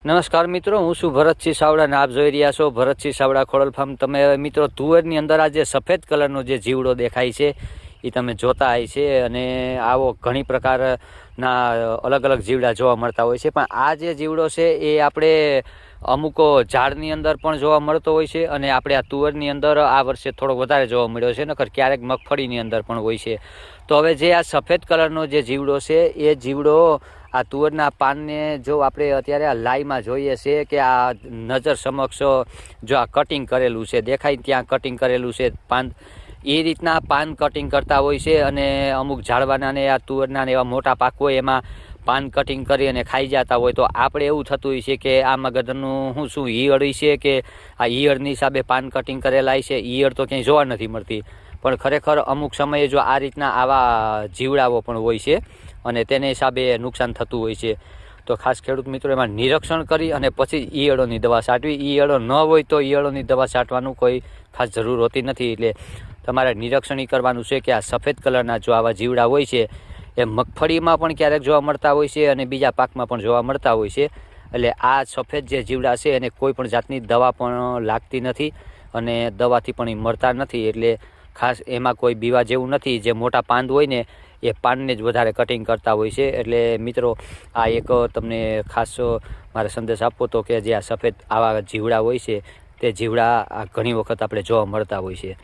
નમસ્કાર મિત્રો, હું છું ભરતસિંહ સાવડા અને આપ જોઈ રહ્યા છો ભરતસિંહ સાવડા ખોડલ ફાર્મ। તમે મિત્રો તુવેરની અંદર આ જે સફેદ કલરનો જે જીવડો દેખાય છે એ તમે જોતા હોય છે અને આવો ઘણી પ્રકારના અલગ અલગ જીવડા જોવા મળતા હોય છે। પણ આ જે જીવડો છે એ આપણે અમુક ઝાડની અંદર પણ જોવા મળતો હોય છે અને આપણે આ તુવેરની અંદર આ વર્ષે થોડો વધારે જોવા મળ્યો છે, નકર ક્યારેક મગફળીની અંદર પણ હોય છે। તો હવે જે આ સફેદ કલરનો જે જીવડો છે એ જીવડો આ તુવેરના પાનને જો આપણે અત્યારે આ લાઈમાં જોઈએ છે કે આ નજર સમક્ષ જો આ કટિંગ કરેલું છે, દેખાય ત્યાં કટિંગ કરેલું છે પાન, એ રીતના પાન કટિંગ કરતા હોય છે અને અમુક ઝાડવાના ને આ તુવેરના ને એવા મોટા પાક હોય એમાં પાન કટિંગ કરી અને ખાઈ જતા હોય। તો આપણે એવું થતું હોય છે કે આમાં ગદરનું શું ઈયળ છે કે આ ઈયળની હિસાબે પાન કટિંગ કરેલા છે, ઈયળ તો ક્યાંય જોવા નથી મળતી। પણ ખરેખર અમુક સમયે જો આ રીતના આવા જીવડાઓ પણ હોય છે અને તેને હિસાબે નુકસાન થતું હોય છે। તો ખાસ ખેડૂત મિત્રો એમાં નિરીક્ષણ કરી અને પછી ઈયળોની દવા છાંટવી। ઈયળો ન હોય તો ઈયળોની દવા છાંટવાનું કોઈ ખાસ જરૂર હોતી નથી। એટલે તમારે નિરીક્ષણ કરવાનું છે કે આ સફેદ કલરના જો આવા જીવડા હોય છે એ મગફળીમાં પણ ક્યારેક જોવા મળતા હોય છે અને બીજા પાકમાં પણ જોવા મળતા હોય છે। એટલે આ સફેદ જે જીવડા છે એને કોઈ પણ જાતની દવા પણ લાગતી નથી અને દવાથી પણ એ મળતા નથી। એટલે ખાસ એમાં કોઈ બીવા જેવું નથી। જે મોટા પાંદ હોય ને એ પાનને જ વધારે કટિંગ કરતા હોય છે। એટલે મિત્રો આ એક તમને ખાસ મારે સંદેશ આપવો તો કે જે આ સફેદ આવા જીવડા હોય છે તે જીવડા ઘણી વખત આપણે જોવા મળતા હોય છે।